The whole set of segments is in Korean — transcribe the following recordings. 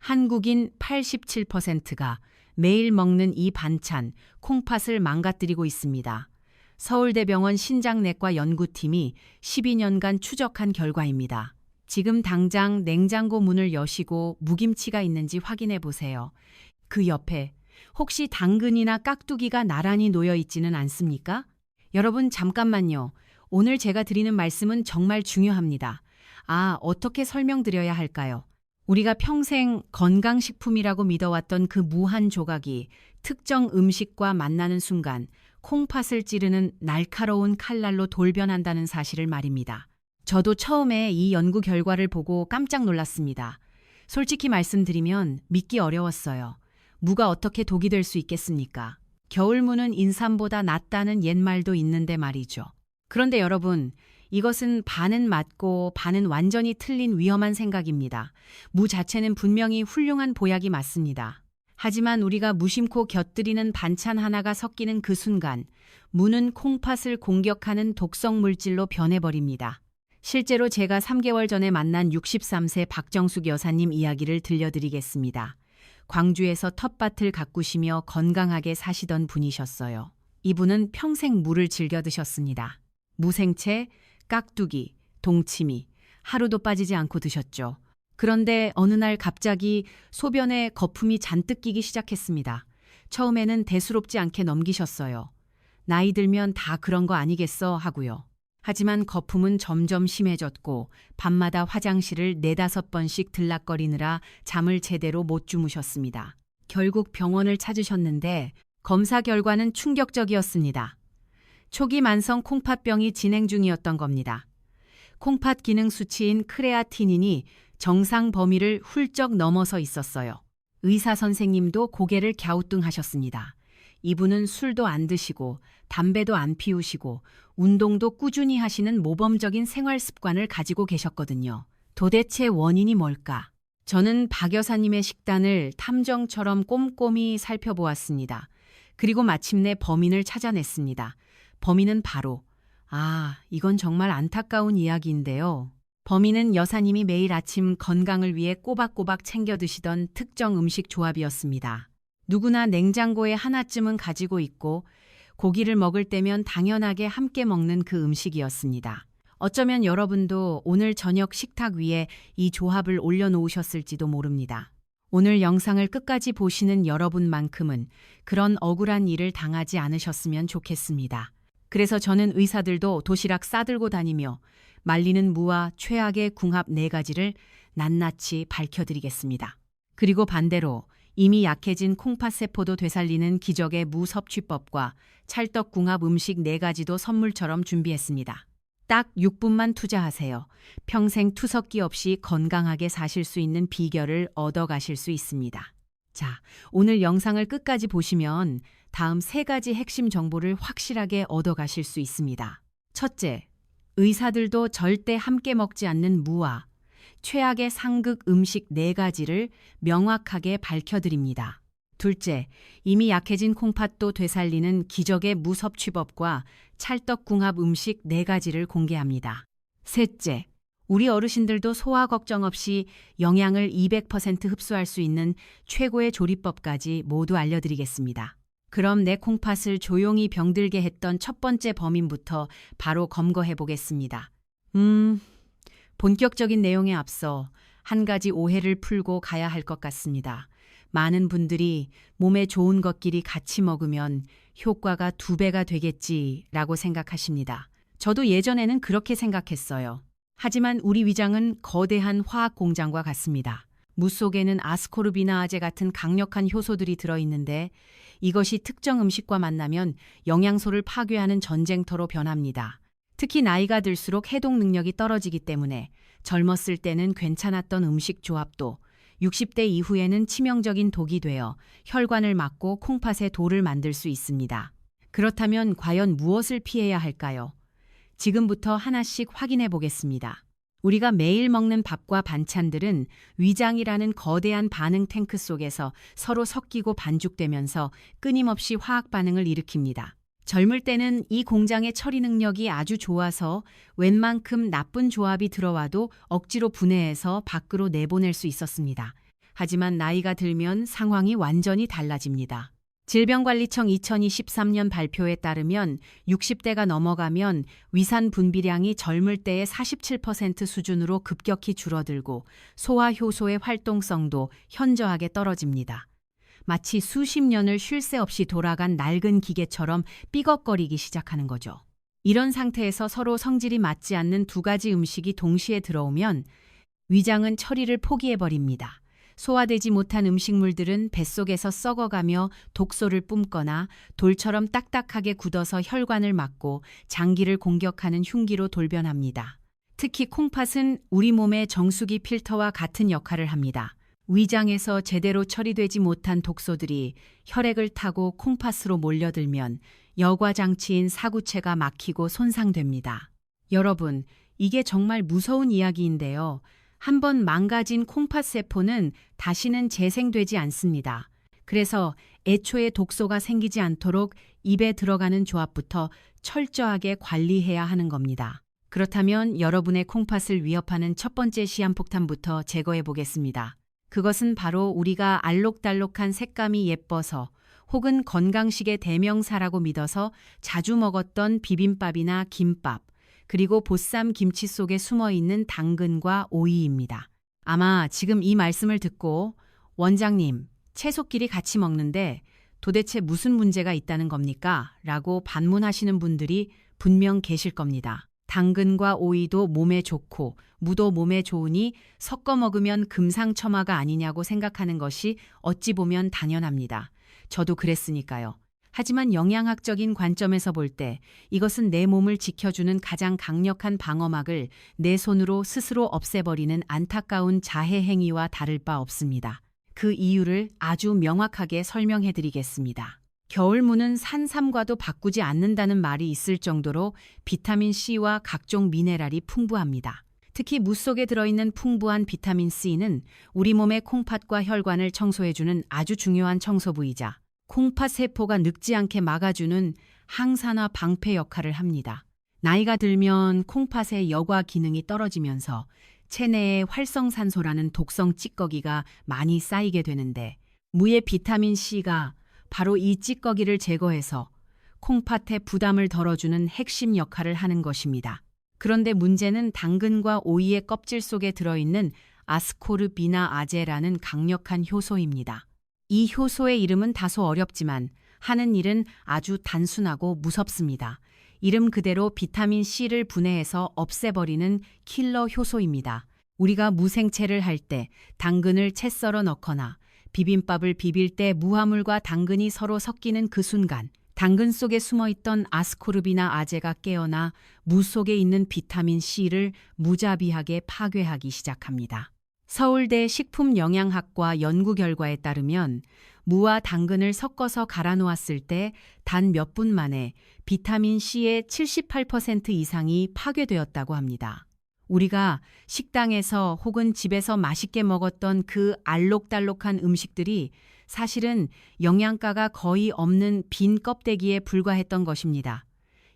한국인 87%가 매일 먹는 이 반찬, 콩팥을 망가뜨리고 있습니다. 서울대병원 신장내과 연구팀이 12년간 추적한 결과입니다. 지금 당장 냉장고 문을 여시고 무김치가 있는지 확인해 보세요. 그 옆에 혹시 당근이나 깍두기가 나란히 놓여 있지는 않습니까? 여러분 잠깐만요. 오늘 제가 드리는 말씀은 정말 중요합니다. 어떻게 설명드려야 할까요? 우리가 평생 건강식품이라고 믿어왔던 그 무한 조각이 특정 음식과 만나는 순간 콩팥을 찌르는 날카로운 칼날로 돌변한다는 사실을 말입니다. 저도 처음에 이 연구 결과를 보고 깜짝 놀랐습니다. 솔직히 말씀드리면 믿기 어려웠어요. 무가 어떻게 독이 될 수 있겠습니까? 겨울무는 인삼보다 낫다는 옛말도 있는데 말이죠. 그런데 여러분, 이것은 반은 맞고 반은 완전히 틀린 위험한 생각입니다. 무 자체는 분명히 훌륭한 보약이 맞습니다. 하지만 우리가 무심코 곁들이는 반찬 하나가 섞이는 그 순간 무는 콩팥을 공격하는 독성 물질로 변해버립니다. 실제로 제가 3개월 전에 만난 63세 박정숙 여사님 이야기를 들려드리겠습니다. 광주에서 텃밭을 가꾸시며 건강하게 사시던 분이셨어요. 이분은 평생 무를 즐겨 드셨습니다. 무생채, 깍두기, 동치미, 하루도 빠지지 않고 드셨죠. 그런데 어느 날 갑자기 소변에 거품이 잔뜩 끼기 시작했습니다. 처음에는 대수롭지 않게 넘기셨어요. 나이 들면 다 그런 거 아니겠어 하고요. 하지만 거품은 점점 심해졌고 밤마다 화장실을 4-5번씩 들락거리느라 잠을 제대로 못 주무셨습니다. 결국 병원을 찾으셨는데 검사 결과는 충격적이었습니다. 초기 만성 콩팥병이 진행 중이었던 겁니다. 콩팥 기능 수치인 크레아티닌이 정상 범위를 훌쩍 넘어서 있었어요. 의사 선생님도 고개를 갸우뚱하셨습니다. 이분은 술도 안 드시고 담배도 안 피우시고 운동도 꾸준히 하시는 모범적인 생활 습관을 가지고 계셨거든요. 도대체 원인이 뭘까? 저는 박 여사님의 식단을 탐정처럼 꼼꼼히 살펴보았습니다. 그리고 마침내 범인을 찾아냈습니다. 범인은 바로, 이건 정말 안타까운 이야기인데요. 범인은 여사님이 매일 아침 건강을 위해 꼬박꼬박 챙겨 드시던 특정 음식 조합이었습니다. 누구나 냉장고에 하나쯤은 가지고 있고 고기를 먹을 때면 당연하게 함께 먹는 그 음식이었습니다. 어쩌면 여러분도 오늘 저녁 식탁 위에 이 조합을 올려놓으셨을지도 모릅니다. 오늘 영상을 끝까지 보시는 여러분만큼은 그런 억울한 일을 당하지 않으셨으면 좋겠습니다. 그래서 저는 의사들도 도시락 싸들고 다니며 말리는 무와 최악의 궁합 4가지를 낱낱이 밝혀드리겠습니다. 그리고 반대로 이미 약해진 콩팥세포도 되살리는 기적의 무 섭취법과 찰떡궁합 음식 4가지도 선물처럼 준비했습니다. 딱 6분만 투자하세요. 평생 투석기 없이 건강하게 사실 수 있는 비결을 얻어가실 수 있습니다. 자, 오늘 영상을 끝까지 보시면 다음 3가지 핵심 정보를 확실하게 얻어가실 수 있습니다. 첫째, 의사들도 절대 함께 먹지 않는 무와 최악의 상극 음식 4가지를 명확하게 밝혀드립니다. 둘째, 이미 약해진 콩팥도 되살리는 기적의 무 섭취법과 찰떡궁합 음식 4가지를 공개합니다. 셋째, 우리 어르신들도 소화 걱정 없이 영양을 200% 흡수할 수 있는 최고의 조리법까지 모두 알려드리겠습니다. 그럼 내 콩팥을 조용히 병들게 했던 첫 번째 범인부터 바로 검거해 보겠습니다. 본격적인 내용에 앞서 한 가지 오해를 풀고 가야 할 것 같습니다. 많은 분들이 몸에 좋은 것끼리 같이 먹으면 효과가 2배가 되겠지라고 생각하십니다. 저도 예전에는 그렇게 생각했어요. 하지만 우리 위장은 거대한 화학 공장과 같습니다. 무 속에는 아스코르비나아제 같은 강력한 효소들이 들어있는데 이것이 특정 음식과 만나면 영양소를 파괴하는 전쟁터로 변합니다. 특히 나이가 들수록 해독 능력이 떨어지기 때문에 젊었을 때는 괜찮았던 음식 조합도 60대 이후에는 치명적인 독이 되어 혈관을 막고 콩팥에 돌을 만들 수 있습니다. 그렇다면 과연 무엇을 피해야 할까요? 지금부터 하나씩 확인해 보겠습니다. 우리가 매일 먹는 밥과 반찬들은 위장이라는 거대한 반응 탱크 속에서 서로 섞이고 반죽되면서 끊임없이 화학 반응을 일으킵니다. 젊을 때는 이 공장의 처리 능력이 아주 좋아서 웬만큼 나쁜 조합이 들어와도 억지로 분해해서 밖으로 내보낼 수 있었습니다. 하지만 나이가 들면 상황이 완전히 달라집니다. 질병관리청 2023년 발표에 따르면 60대가 넘어가면 위산 분비량이 젊을 때의 47% 수준으로 급격히 줄어들고 소화 효소의 활동성도 현저하게 떨어집니다. 마치 수십 년을 쉴 새 없이 돌아간 낡은 기계처럼 삐걱거리기 시작하는 거죠. 이런 상태에서 서로 성질이 맞지 않는 두 가지 음식이 동시에 들어오면 위장은 처리를 포기해버립니다. 소화되지 못한 음식물들은 뱃속에서 썩어가며 독소를 뿜거나 돌처럼 딱딱하게 굳어서 혈관을 막고 장기를 공격하는 흉기로 돌변합니다. 특히 콩팥은 우리 몸의 정수기 필터와 같은 역할을 합니다. 위장에서 제대로 처리되지 못한 독소들이 혈액을 타고 콩팥으로 몰려들면 여과장치인 사구체가 막히고 손상됩니다. 여러분, 이게 정말 무서운 이야기인데요. 한번 망가진 콩팥 세포는 다시는 재생되지 않습니다. 그래서 애초에 독소가 생기지 않도록 입에 들어가는 조합부터 철저하게 관리해야 하는 겁니다. 그렇다면 여러분의 콩팥을 위협하는 첫 번째 시한폭탄부터 제거해 보겠습니다. 그것은 바로 우리가 알록달록한 색감이 예뻐서 혹은 건강식의 대명사라고 믿어서 자주 먹었던 비빔밥이나 김밥, 그리고 보쌈 김치 속에 숨어있는 당근과 오이입니다. 아마 지금 이 말씀을 듣고 원장님, 채소끼리 같이 먹는데 도대체 무슨 문제가 있다는 겁니까? 라고 반문하시는 분들이 분명 계실 겁니다. 당근과 오이도 몸에 좋고 무도 몸에 좋으니 섞어 먹으면 금상첨화가 아니냐고 생각하는 것이 어찌 보면 당연합니다. 저도 그랬으니까요. 하지만 영양학적인 관점에서 볼 때 이것은 내 몸을 지켜주는 가장 강력한 방어막을 내 손으로 스스로 없애버리는 안타까운 자해 행위와 다를 바 없습니다. 그 이유를 아주 명확하게 설명해 드리겠습니다. 겨울무는 산삼과도 바꾸지 않는다는 말이 있을 정도로 비타민C와 각종 미네랄이 풍부합니다. 특히 무 속에 들어있는 풍부한 비타민C는 우리 몸의 콩팥과 혈관을 청소해주는 아주 중요한 청소부이자 콩팥 세포가 늙지 않게 막아주는 항산화 방패 역할을 합니다. 나이가 들면 콩팥의 여과 기능이 떨어지면서 체내에 활성산소라는 독성 찌꺼기가 많이 쌓이게 되는데 무의 비타민C가 바로 이 찌꺼기를 제거해서 콩팥의 부담을 덜어주는 핵심 역할을 하는 것입니다. 그런데 문제는 당근과 오이의 껍질 속에 들어있는 아스코르비나아제라는 강력한 효소입니다. 이 효소의 이름은 다소 어렵지만 하는 일은 아주 단순하고 무섭습니다. 이름 그대로 비타민C를 분해해서 없애버리는 킬러 효소입니다. 우리가 무생채를 할 때 당근을 채 썰어 넣거나 비빔밥을 비빌 때 무화물과 당근이 서로 섞이는 그 순간 당근 속에 숨어있던 아스코르비나아제가 깨어나 무 속에 있는 비타민C를 무자비하게 파괴하기 시작합니다. 서울대 식품영양학과 연구 결과에 따르면 무와 당근을 섞어서 갈아 놓았을 때 단 몇 분 만에 비타민C의 78% 이상이 파괴되었다고 합니다. 우리가 식당에서 혹은 집에서 맛있게 먹었던 그 알록달록한 음식들이 사실은 영양가가 거의 없는 빈 껍데기에 불과했던 것입니다.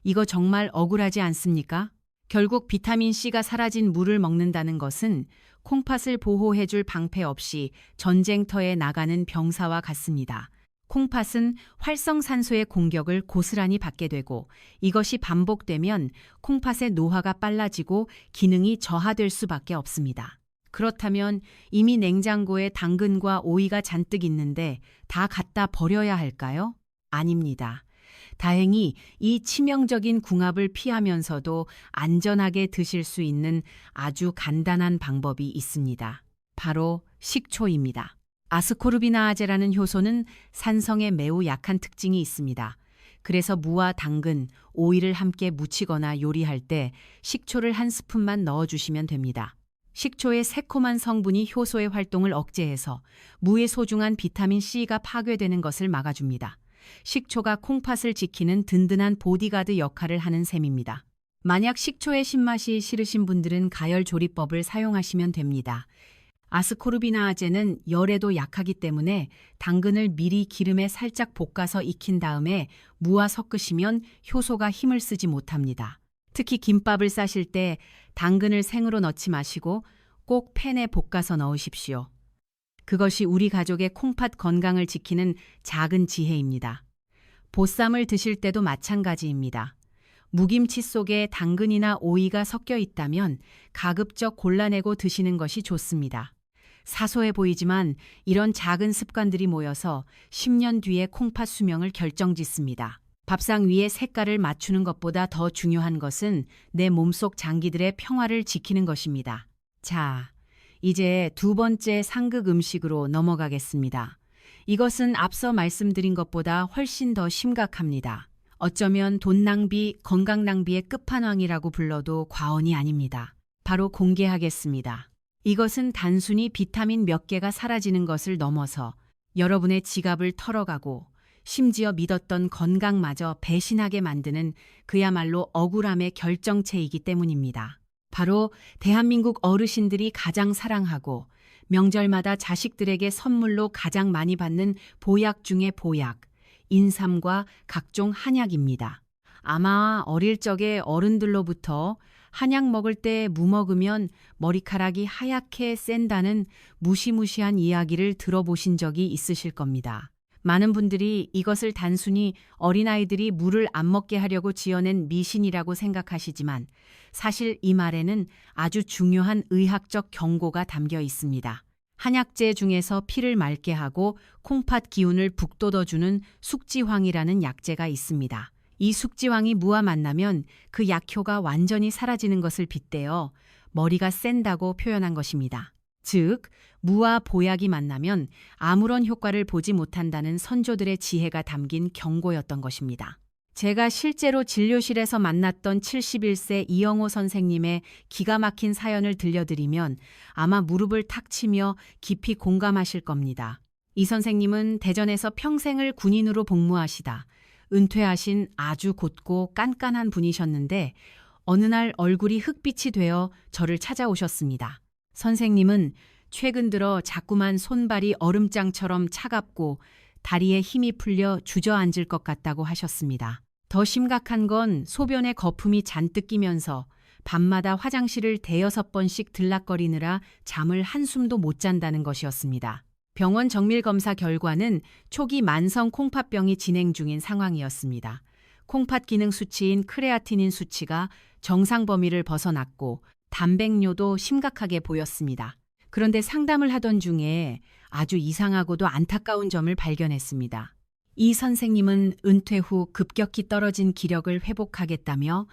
이거 정말 억울하지 않습니까? 결국 비타민C가 사라진 무를 먹는다는 것은 콩팥을 보호해줄 방패 없이 전쟁터에 나가는 병사와 같습니다. 콩팥은 활성산소의 공격을 고스란히 받게 되고 이것이 반복되면 콩팥의 노화가 빨라지고 기능이 저하될 수밖에 없습니다. 그렇다면 이미 냉장고에 당근과 오이가 잔뜩 있는데 다 갖다 버려야 할까요? 아닙니다. 다행히 이 치명적인 궁합을 피하면서도 안전하게 드실 수 있는 아주 간단한 방법이 있습니다. 바로 식초입니다. 아스코르비나아제라는 효소는 산성에 매우 약한 특징이 있습니다. 그래서 무와 당근, 오이를 함께 무치거나 요리할 때 식초를 한 스푼만 넣어주시면 됩니다. 식초의 새콤한 성분이 효소의 활동을 억제해서 무의 소중한 비타민C가 파괴되는 것을 막아줍니다. 식초가 콩팥을 지키는 든든한 보디가드 역할을 하는 셈입니다. 만약 식초의 신맛이 싫으신 분들은 가열 조리법을 사용하시면 됩니다. 아스코르비나아제는 열에도 약하기 때문에 당근을 미리 기름에 살짝 볶아서 익힌 다음에 무와 섞으시면 효소가 힘을 쓰지 못합니다. 특히 김밥을 싸실 때 당근을 생으로 넣지 마시고 꼭 팬에 볶아서 넣으십시오. 그것이 우리 가족의 콩팥 건강을 지키는 작은 지혜입니다. 보쌈을 드실 때도 마찬가지입니다. 무김치 속에 당근이나 오이가 섞여 있다면 가급적 골라내고 드시는 것이 좋습니다. 사소해 보이지만 이런 작은 습관들이 모여서 10년 뒤에 콩팥 수명을 결정짓습니다. 밥상 위에 색깔을 맞추는 것보다 더 중요한 것은 내 몸속 장기들의 평화를 지키는 것입니다. 자, 이제 두 번째 상극 음식으로 넘어가겠습니다. 이것은 앞서 말씀드린 것보다 훨씬 더 심각합니다. 어쩌면 돈 낭비, 건강 낭비의 끝판왕이라고 불러도 과언이 아닙니다. 바로 공개하겠습니다. 이것은 단순히 비타민 몇 개가 사라지는 것을 넘어서 여러분의 지갑을 털어가고 심지어 믿었던 건강마저 배신하게 만드는 그야말로 억울함의 결정체이기 때문입니다. 바로 대한민국 어르신들이 가장 사랑하고 명절마다 자식들에게 선물로 가장 많이 받는 보약 중의 보약, 인삼과 각종 한약입니다. 아마 어릴 적에 어른들로부터 한약 먹을 때 무 먹으면 머리카락이 하얗게 샌다는 무시무시한 이야기를 들어보신 적이 있으실 겁니다. 많은 분들이 이것을 단순히 어린아이들이 물을 안 먹게 하려고 지어낸 미신이라고 생각하시지만 사실 이 말에는 아주 중요한 의학적 경고가 담겨 있습니다. 한약재 중에서 피를 맑게 하고 콩팥 기운을 북돋워주는 숙지황이라는 약재가 있습니다. 이 숙지황이 무와 만나면 그 약효가 완전히 사라지는 것을 빗대어 머리가 샌다고 표현한 것입니다. 즉, 무와 보약이 만나면 아무런 효과를 보지 못한다는 선조들의 지혜가 담긴 경고였던 것입니다. 제가 실제로 진료실에서 만났던 71세 이영호 선생님의 기가 막힌 사연을 들려드리면 아마 무릎을 탁 치며 깊이 공감하실 겁니다. 이 선생님은 대전에서 평생을 군인으로 복무하시다 은퇴하신 아주 곧고 깐깐한 분이셨는데 어느 날 얼굴이 흑빛이 되어 저를 찾아오셨습니다. 선생님은 최근 들어 자꾸만 손발이 얼음장처럼 차갑고 다리에 힘이 풀려 주저앉을 것 같다고 하셨습니다. 더 심각한 건 소변에 거품이 잔뜩 끼면서 밤마다 화장실을 대여섯 번씩 들락거리느라 잠을 한숨도 못 잔다는 것이었습니다. 병원 정밀검사 결과는 초기 만성 콩팥병이 진행 중인 상황이었습니다. 콩팥 기능 수치인 크레아티닌 수치가 정상 범위를 벗어났고 단백뇨도 심각하게 보였습니다. 그런데 상담을 하던 중에 아주 이상하고도 안타까운 점을 발견했습니다. 이 선생님은 은퇴 후 급격히 떨어진 기력을 회복하겠다며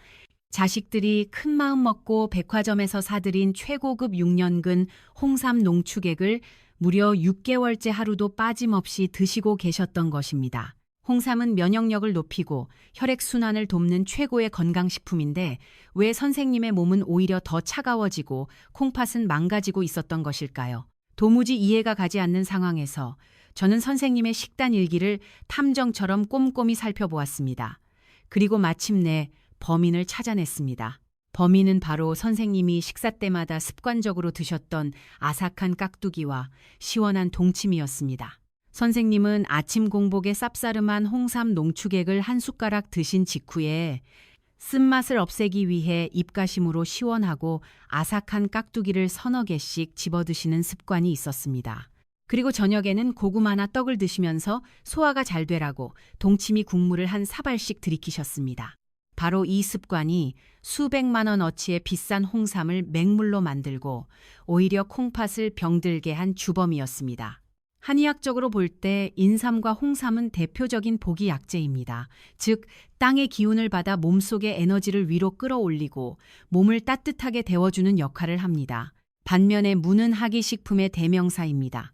자식들이 큰 마음 먹고 백화점에서 사들인 최고급 6년근 홍삼 농축액을 무려 6개월째 하루도 빠짐없이 드시고 계셨던 것입니다. 홍삼은 면역력을 높이고 혈액순환을 돕는 최고의 건강식품인데 왜 선생님의 몸은 오히려 더 차가워지고 콩팥은 망가지고 있었던 것일까요? 도무지 이해가 가지 않는 상황에서 저는 선생님의 식단 일기를 탐정처럼 꼼꼼히 살펴보았습니다. 그리고 마침내 범인을 찾아냈습니다. 범인은 바로 선생님이 식사 때마다 습관적으로 드셨던 아삭한 깍두기와 시원한 동치미였습니다. 선생님은 아침 공복에 쌉싸름한 홍삼 농축액을 한 숟가락 드신 직후에 쓴맛을 없애기 위해 입가심으로 시원하고 아삭한 깍두기를 서너 개씩 집어드시는 습관이 있었습니다. 그리고 저녁에는 고구마나 떡을 드시면서 소화가 잘 되라고 동치미 국물을 한 사발씩 들이키셨습니다. 바로 이 습관이 수백만 원어치의 비싼 홍삼을 맹물로 만들고 오히려 콩팥을 병들게 한 주범이었습니다. 한의학적으로 볼 때 인삼과 홍삼은 대표적인 보기 약재입니다. 즉, 땅의 기운을 받아 몸속의 에너지를 위로 끌어올리고 몸을 따뜻하게 데워주는 역할을 합니다. 반면에 무는 하기식품의 대명사입니다.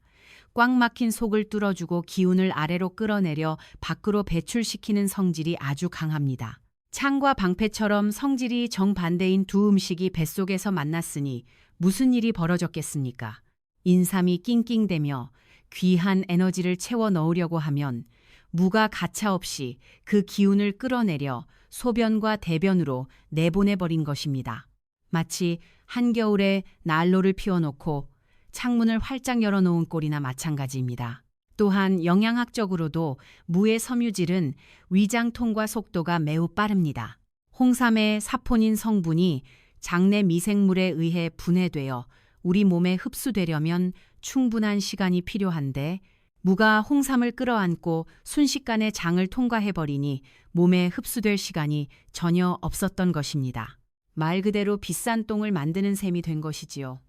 꽉 막힌 속을 뚫어주고 기운을 아래로 끌어내려 밖으로 배출시키는 성질이 아주 강합니다. 창과 방패처럼 성질이 정반대인 두 음식이 뱃속에서 만났으니 무슨 일이 벌어졌겠습니까? 인삼이 낑낑대며 귀한 에너지를 채워 넣으려고 하면 무가 가차없이 그 기운을 끌어내려 소변과 대변으로 내보내버린 것입니다. 마치 한겨울에 난로를 피워놓고 창문을 활짝 열어놓은 꼴이나 마찬가지입니다. 또한 영양학적으로도 무의 섬유질은 위장 통과 속도가 매우 빠릅니다. 홍삼의 사포닌 성분이 장내 미생물에 의해 분해되어 우리 몸에 흡수되려면 충분한 시간이 필요한데 무가 홍삼을 끌어안고 순식간에 장을 통과해버리니 몸에 흡수될 시간이 전혀 없었던 것입니다. 말 그대로 비싼 똥을 만드는 셈이 된 것이지요.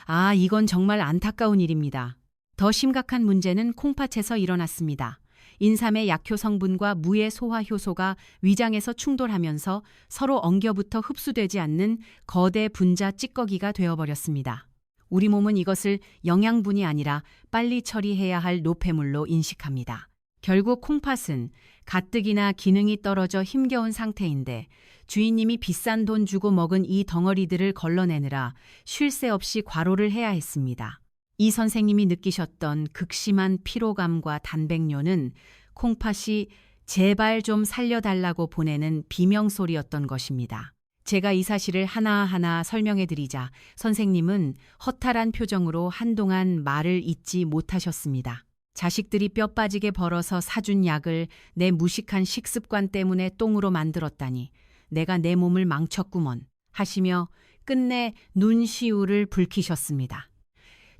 아, 이건 정말 안타까운 일입니다. 더 심각한 문제는 콩팥에서 일어났습니다. 인삼의 약효 성분과 무의 소화 효소가 위장에서 충돌하면서 서로 엉겨붙어 흡수되지 않는 거대 분자 찌꺼기가 되어버렸습니다. 우리 몸은 이것을 영양분이 아니라 빨리 처리해야 할 노폐물로 인식합니다. 결국 콩팥은 가뜩이나 기능이 떨어져 힘겨운 상태인데 주인님이 비싼 돈 주고 먹은 이 덩어리들을 걸러내느라 쉴 새 없이 과로를 해야 했습니다. 이 선생님이 느끼셨던 극심한 피로감과 단백뇨는 콩팥이 제발 좀 살려달라고 보내는 비명소리였던 것입니다. 제가 이 사실을 하나하나 설명해 드리자 선생님은 허탈한 표정으로 한동안 말을 잇지 못하셨습니다. 자식들이 뼈 빠지게 벌어서 사준 약을 내 무식한 식습관 때문에 똥으로 만들었다니 내가 내 몸을 망쳤구먼 하시며 끝내 눈시울을 붉히셨습니다.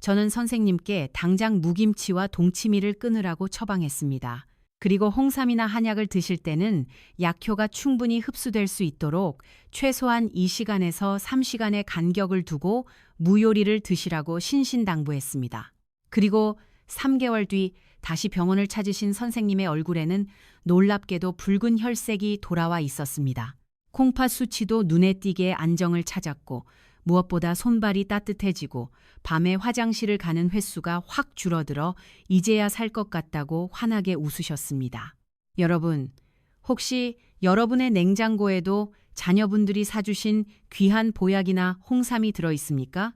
저는 선생님께 당장 무김치와 동치미를 끊으라고 처방했습니다. 그리고 홍삼이나 한약을 드실 때는 약효가 충분히 흡수될 수 있도록 최소한 2시간에서 3시간의 간격을 두고 무요리를 드시라고 신신당부했습니다. 그리고 3개월 뒤 다시 병원을 찾으신 선생님의 얼굴에는 놀랍게도 붉은 혈색이 돌아와 있었습니다. 콩팥 수치도 눈에 띄게 안정을 찾았고 무엇보다 손발이 따뜻해지고 밤에 화장실을 가는 횟수가 확 줄어들어 이제야 살 것 같다고 환하게 웃으셨습니다. 여러분, 혹시 여러분의 냉장고에도 자녀분들이 사주신 귀한 보약이나 홍삼이 들어 있습니까?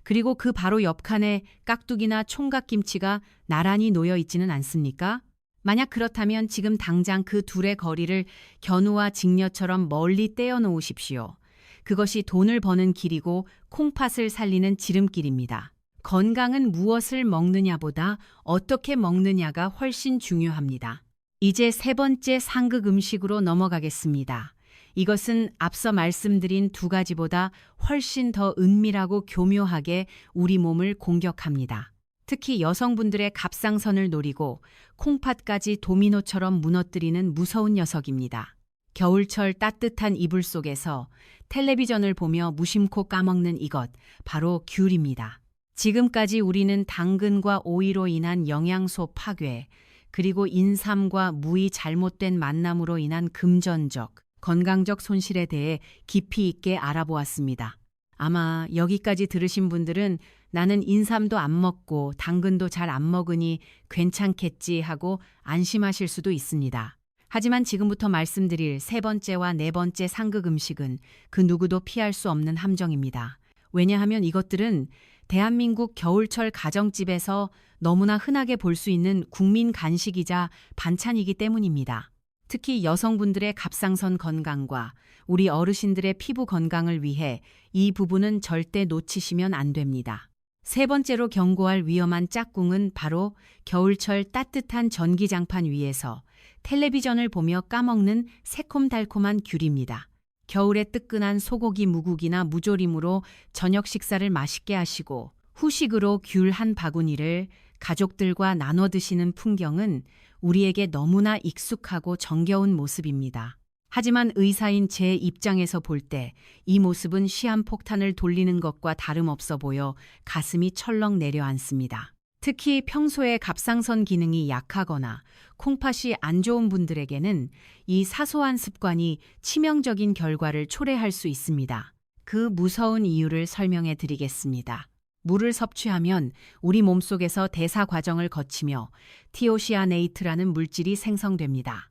그리고 그 바로 옆칸에 깍두기나 총각김치가 나란히 놓여 있지는 않습니까? 만약 그렇다면 지금 당장 그 둘의 거리를 견우와 직녀처럼 멀리 떼어 놓으십시오. 그것이 돈을 버는 길이고 콩팥을 살리는 지름길입니다. 건강은 무엇을 먹느냐보다 어떻게 먹느냐가 훨씬 중요합니다. 이제 세 번째 상극 음식으로 넘어가겠습니다. 이것은 앞서 말씀드린 두 가지보다 훨씬 더 은밀하고 교묘하게 우리 몸을 공격합니다. 특히 여성분들의 갑상선을 노리고 콩팥까지 도미노처럼 무너뜨리는 무서운 녀석입니다. 겨울철 따뜻한 이불 속에서 텔레비전을 보며 무심코 까먹는 이것, 바로 귤입니다. 지금까지 우리는 당근과 오이로 인한 영양소 파괴, 그리고 인삼과 무의 잘못된 만남으로 인한 금전적, 건강적 손실에 대해 깊이 있게 알아보았습니다. 아마 여기까지 들으신 분들은 나는 인삼도 안 먹고 당근도 잘 안 먹으니 괜찮겠지 하고 안심하실 수도 있습니다. 하지만 지금부터 말씀드릴 세 번째와 네 번째 상극 음식은 그 누구도 피할 수 없는 함정입니다. 왜냐하면 이것들은 대한민국 겨울철 가정집에서 너무나 흔하게 볼 수 있는 국민 간식이자 반찬이기 때문입니다. 특히 여성분들의 갑상선 건강과 우리 어르신들의 피부 건강을 위해 이 부분은 절대 놓치시면 안 됩니다. 세 번째로 경고할 위험한 짝꿍은 바로 겨울철 따뜻한 전기장판 위에서 텔레비전을 보며 까먹는 새콤달콤한 귤입니다. 겨울에 뜨끈한 소고기 무국이나 무조림으로 저녁 식사를 맛있게 하시고 후식으로 귤 한 바구니를 가족들과 나눠 드시는 풍경은 우리에게 너무나 익숙하고 정겨운 모습입니다. 하지만 의사인 제 입장에서 볼 때 이 모습은 시한폭탄을 돌리는 것과 다름없어 보여 가슴이 철렁 내려앉습니다. 특히 평소에 갑상선 기능이 약하거나 콩팥이 안 좋은 분들에게는 이 사소한 습관이 치명적인 결과를 초래할 수 있습니다. 그 무서운 이유를 설명해 드리겠습니다. 물을 섭취하면 우리 몸속에서 대사 과정을 거치며 티오시아네이트라는 물질이 생성됩니다.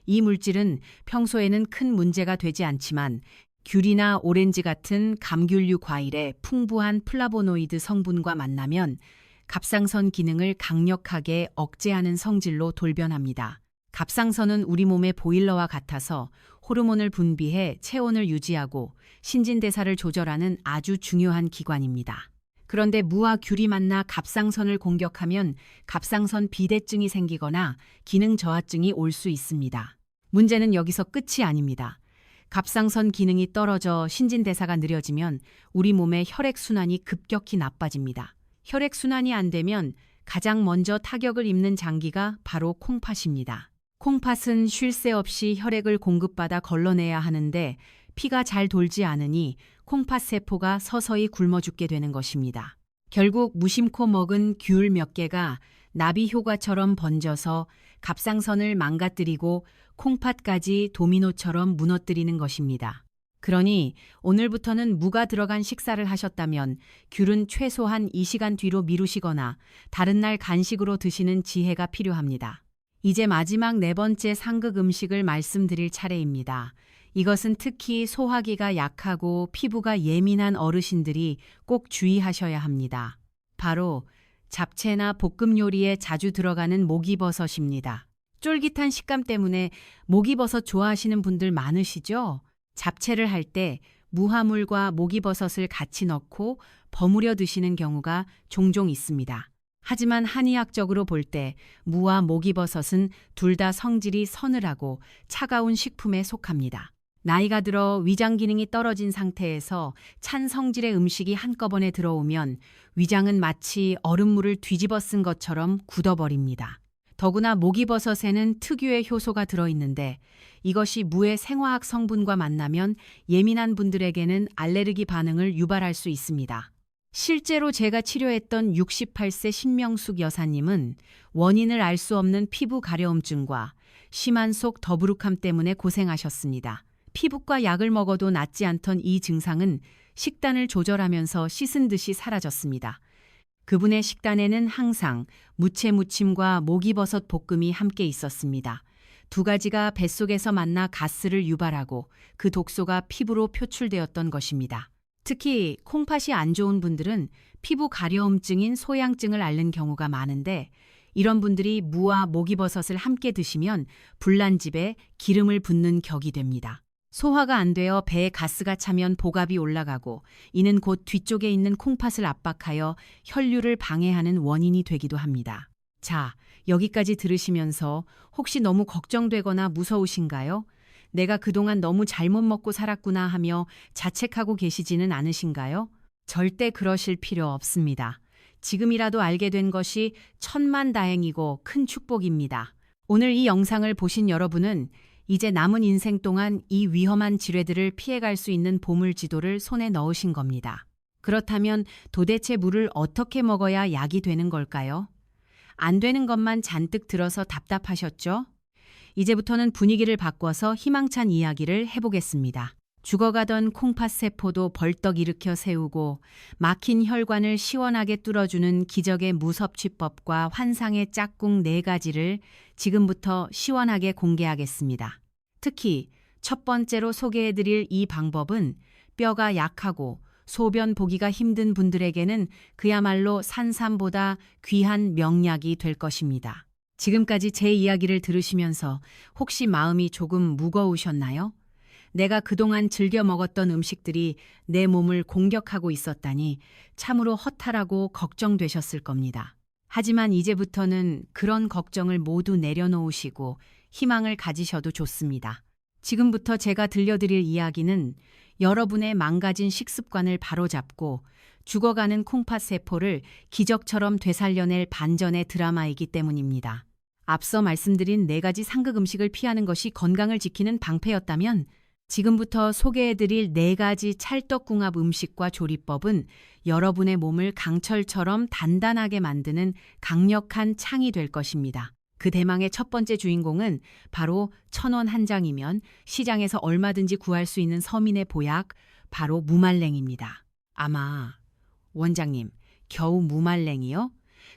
이 물질은 평소에는 큰 문제가 되지 않지만 귤이나 오렌지 같은 감귤류 과일의 풍부한 플라보노이드 성분과 만나면 갑상선 기능을 강력하게 억제하는 성질로 돌변합니다. 갑상선은 우리 몸의 보일러와 같아서 호르몬을 분비해 체온을 유지하고 신진대사를 조절하는 아주 중요한 기관입니다. 그런데 무와 귤이 만나 갑상선을 공격하면 갑상선 비대증이 생기거나 기능 저하증이 올 수 있습니다. 문제는 여기서 끝이 아닙니다. 갑상선 기능이 떨어져 신진대사가 느려지면 우리 몸의 혈액순환이 급격히 나빠집니다. 혈액순환이 안 되면 가장 먼저 타격을 입는 장기가 바로 콩팥입니다. 콩팥은 쉴 새 없이 혈액을 공급받아 걸러내야 하는데 피가 잘 돌지 않으니 콩팥 세포가 서서히 굶어 죽게 되는 것입니다. 결국 무심코 먹은 귤 몇 개가 나비 효과처럼 번져서 갑상선을 망가뜨리고 콩팥까지 도미노처럼 무너뜨리는 것입니다. 그러니 오늘부터는 무가 들어간 식사를 하셨다면 귤은 최소한 2시간 뒤로 미루시거나 다른 날 간식으로 드시는 지혜가 필요합니다. 이제 마지막 네 번째 상극 음식을 말씀드릴 차례입니다. 이것은 특히 소화기가 약하고 피부가 예민한 어르신들이 꼭 주의하셔야 합니다. 바로 잡채나 볶음 요리에 자주 들어가는 목이버섯입니다. 쫄깃한 식감 때문에 목이버섯 좋아하시는 분들 많으시죠? 잡채를 할 때 무화물과 목이버섯을 같이 넣고 버무려 드시는 경우가 종종 있습니다. 하지만 한의학적으로 볼 때 무와 목이버섯은 둘 다 성질이 서늘하고 차가운 식품에 속합니다. 나이가 들어 위장 기능이 떨어진 상태에서 찬 성질의 음식이 한꺼번에 들어오면 위장은 마치 얼음물을 뒤집어 쓴 것처럼 굳어버립니다. 더구나 목이버섯에는 특유의 효소가 들어있는데 이것이 무의 생화학 성분과 만나면 예민한 분들에게는 알레르기 반응을 유발할 수 있습니다. 실제로 제가 치료했던 68세 신명숙 여사님은 원인을 알 수 없는 피부 가려움증과 심한 속 더부룩함 때문에 고생하셨습니다. 피부과 약을 먹어도 낫지 않던 이 증상은 식단을 조절하면서 씻은 듯이 사라졌습니다. 그분의 식단에는 항상 무채무침과 목이버섯 볶음이 함께 있었습니다. 두 가지가 뱃속에서 만나 가스를 유발하고 그 독소가 피부로 표출되었던 것입니다. 특히 콩팥이 안 좋은 분들은 피부 가려움증인 소양증을 앓는 경우가 많은데 이런 분들이 무와 목이버섯을 함께 드시면 불난집에 기름을 붓는 격이 됩니다. 소화가 안 되어 배에 가스가 차면 복압이 올라가고 이는 곧 뒤쪽에 있는 콩팥을 압박하여 혈류를 방해하는 원인이 되기도 합니다. 자, 여기까지 들으시면서 혹시 너무 걱정되거나 무서우신가요? 내가 그동안 너무 잘못 먹고 살았구나 하며 자책하고 계시지는 않으신가요? 절대 그러실 필요 없습니다. 지금이라도 알게 된 것이 천만다행이고 큰 축복입니다. 오늘 이 영상을 보신 여러분은 이제 남은 인생 동안 이 위험한 질환들을 피해갈 수 있는 보물지도를 손에 넣으신 겁니다. 그렇다면 도대체 물을 어떻게 먹어야 약이 되는 걸까요? 안 되는 것만 잔뜩 들어서 답답하셨죠? 이제부터는 분위기를 바꿔서 희망찬 이야기를 해보겠습니다. 죽어가던 콩팥 세포도 벌떡 일으켜 세우고 막힌 혈관을 시원하게 뚫어주는 기적의 무섭취법과 환상의 짝꿍 4가지를 지금부터 시원하게 공개하겠습니다. 특히 첫 번째로 소개해드릴 이 방법은 뼈가 약하고 소변 보기가 힘든 분들에게는 그야말로 산삼보다 귀한 명약이 될 것입니다. 지금까지 제 이야기를 들으시면서 혹시 마음이 조금 무거우셨나요? 내가 그동안 즐겨 먹었던 음식들이 내 몸을 공격하고 있었다니 참으로 허탈하고 걱정되셨을 겁니다. 하지만 이제부터는 그런 걱정을 모두 내려놓으시고 희망을 가지셔도 좋습니다. 지금부터 제가 들려드릴 이야기는 여러분의 망가진 식습관을 바로잡고 죽어가는 콩팥 세포를 기적처럼 되살려낼 반전의 드라마이기 때문입니다. 앞서 말씀드린 4가지 상극 음식을 피하는 것이 건강을 지키는 방패였다면 지금부터 소개해드릴 4가지 찰떡궁합 음식과 조리법은 여러분의 몸을 강철처럼 단단하게 만드는 강력한 창이 될 것입니다. 그 대망의 첫 번째 주인공은 바로 1,000원 한 장이면 시장에서 얼마든지 구할 수 있는 서민의 보약, 바로 무말랭입니다. 아마 원장님, 겨우 무말랭이요?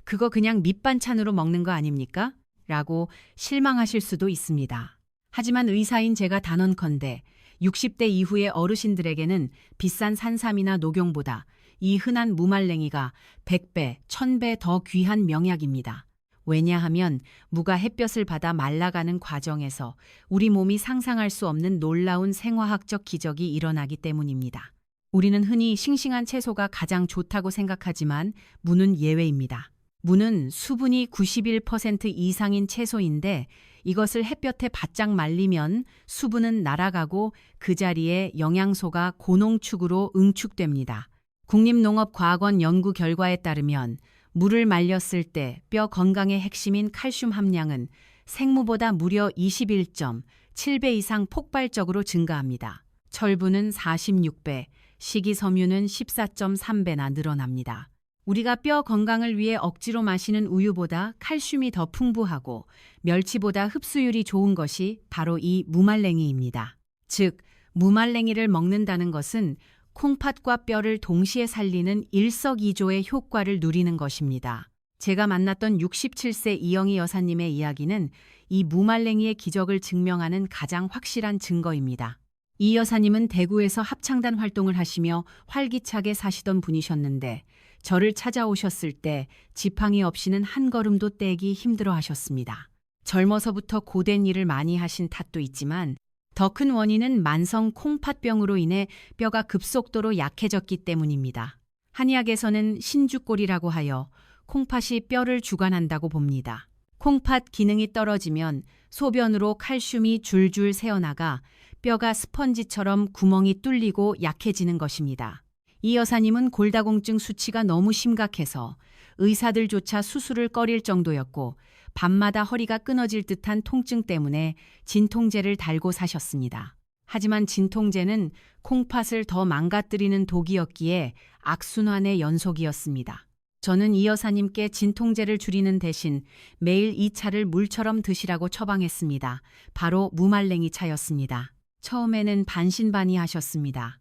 그거 그냥 밑반찬으로 먹는 거 아닙니까? 라고 실망하실 수도 있습니다. 하지만 의사인 제가 단언컨대 60대 이후의 어르신들에게는 비싼 산삼이나 녹용보다 이 흔한 무말랭이가 100배, 1000배 더 귀한 명약입니다. 왜냐하면 무가 햇볕을 받아 말라가는 과정에서 우리 몸이 상상할 수 없는 놀라운 생화학적 기적이 일어나기 때문입니다. 우리는 흔히 싱싱한 채소가 가장 좋다고 생각하지만 무는 예외입니다. 무는 수분이 91% 이상인 채소인데 이것을 햇볕에 바짝 말리면 수분은 날아가고 그 자리에 영양소가 고농축으로 응축됩니다. 국립농업과학원 연구 결과에 따르면 물을 말렸을 때 뼈 건강의 핵심인 칼슘 함량은 생무보다 무려 21.7배 이상 폭발적으로 증가합니다. 철분은 46배, 식이섬유는 14.3배나 늘어납니다. 우리가 뼈 건강을 위해 억지로 마시는 우유보다 칼슘이 더 풍부하고 멸치보다 흡수율이 좋은 것이 바로 이 무말랭이입니다. 즉, 무말랭이를 먹는다는 것은 콩팥과 뼈를 동시에 살리는 일석이조의 효과를 누리는 것입니다. 제가 만났던 67세 이영희 여사님의 이야기는 이 무말랭이의 기적을 증명하는 가장 확실한 증거입니다. 이 여사님은 대구에서 합창단 활동을 하시며 활기차게 사시던 분이셨는데 저를 찾아오셨을 때 지팡이 없이는 한 걸음도 떼기 힘들어 하셨습니다. 젊어서부터 고된 일을 많이 하신 탓도 있지만 더 큰 원인은 만성 콩팥병으로 인해 뼈가 급속도로 약해졌기 때문입니다. 한의학에서는 신주골이라고 하여 콩팥이 뼈를 주관한다고 봅니다. 콩팥 기능이 떨어지면 소변으로 칼슘이 줄줄 새어나가 뼈가 스펀지처럼 구멍이 뚫리고 약해지는 것입니다. 이 여사님은 골다공증 수치가 너무 심각해서 의사들조차 수술을 꺼릴 정도였고 밤마다 허리가 끊어질 듯한 통증 때문에 진통제를 달고 사셨습니다. 하지만 진통제는 콩팥을 더 망가뜨리는 독이었기에 악순환의 연속이었습니다. 저는 이 여사님께 진통제를 줄이는 대신 매일 이 차를 물처럼 드시라고 처방했습니다. 바로 무말랭이 차였습니다. 처음에는 반신반의하셨습니다.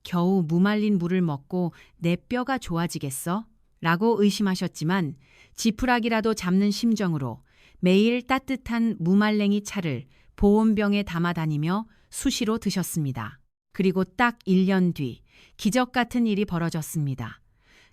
겨우 무말린 물을 먹고 내 뼈가 좋아지겠어? 라고 의심하셨지만 지푸라기라도 잡는 심정으로 매일 따뜻한 무말랭이 차를 보온병에 담아 다니며 수시로 드셨습니다. 그리고 딱 1년 뒤 기적 같은 일이 벌어졌습니다.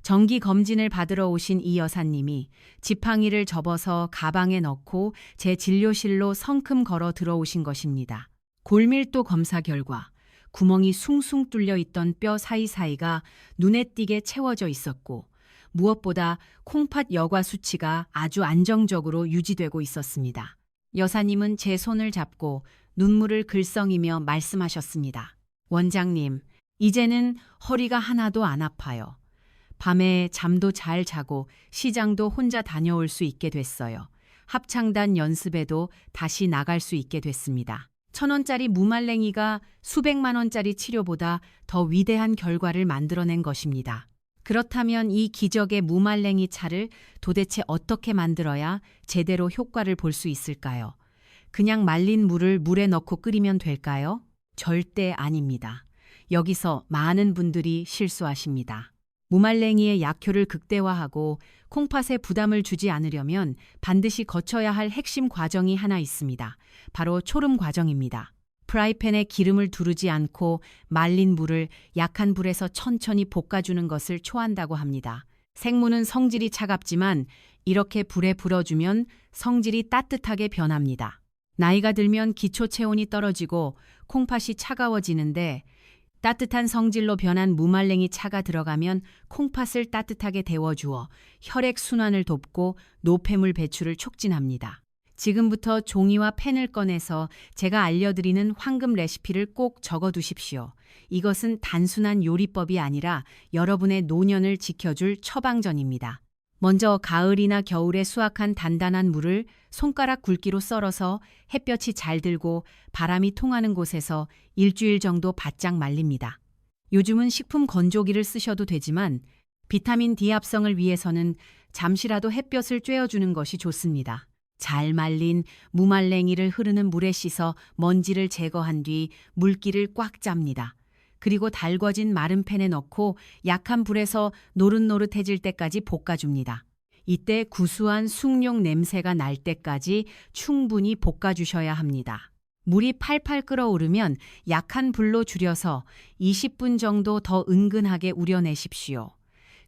정기 검진을 받으러 오신 이 여사님이 지팡이를 접어서 가방에 넣고 제 진료실로 성큼 걸어 들어오신 것입니다. 골밀도 검사 결과 구멍이 숭숭 뚫려 있던 뼈 사이사이가 눈에 띄게 채워져 있었고 무엇보다 콩팥 여과 수치가 아주 안정적으로 유지되고 있었습니다. 여사님은 제 손을 잡고 눈물을 글썽이며 말씀하셨습니다. 원장님, 이제는 허리가 하나도 안 아파요. 밤에 잠도 잘 자고 시장도 혼자 다녀올 수 있게 됐어요. 합창단 연습에도 다시 나갈 수 있게 됐습니다. 1,000원짜리 무말랭이가 수백만 원짜리 치료보다 더 위대한 결과를 만들어낸 것입니다. 그렇다면 이 기적의 무말랭이 차를 도대체 어떻게 만들어야 제대로 효과를 볼 수 있을까요? 그냥 말린 물을 물에 넣고 끓이면 될까요? 절대 아닙니다. 여기서 많은 분들이 실수하십니다. 무말랭이의 약효를 극대화하고 콩팥에 부담을 주지 않으려면 반드시 거쳐야 할 핵심 과정이 하나 있습니다. 바로 초름 과정입니다. 프라이팬에 기름을 두르지 않고 말린 물을 약한 불에서 천천히 볶아주는 것을 초한다고 합니다. 생무는 성질이 차갑지만 이렇게 불에 불어주면 성질이 따뜻하게 변합니다. 나이가 들면 기초 체온이 떨어지고 콩팥이 차가워지는데 따뜻한 성질로 변한 무말랭이 차가 들어가면 콩팥을 따뜻하게 데워주어 혈액 순환을 돕고 노폐물 배출을 촉진합니다. 지금부터 종이와 펜을 꺼내서 제가 알려드리는 황금 레시피를 꼭 적어두십시오. 이것은 단순한 요리법이 아니라 여러분의 노년을 지켜줄 처방전입니다. 먼저 가을이나 겨울에 수확한 단단한 물을 손가락 굵기로 썰어서 햇볕이 잘 들고 바람이 통하는 곳에서 일주일 정도 바짝 말립니다. 요즘은 식품 건조기를 쓰셔도 되지만 비타민 D 합성을 위해서는 잠시라도 햇볕을 쬐어주는 것이 좋습니다. 잘 말린 무말랭이를 흐르는 물에 씻어 먼지를 제거한 뒤 물기를 꽉 짭니다. 그리고 달궈진 마른 팬에 넣고 약한 불에서 노릇노릇해질 때까지 볶아줍니다. 이때 구수한 숭늉 냄새가 날 때까지 충분히 볶아주셔야 합니다. 물이 팔팔 끓어오르면 약한 불로 줄여서 20분 정도 더 은근하게 우려내십시오.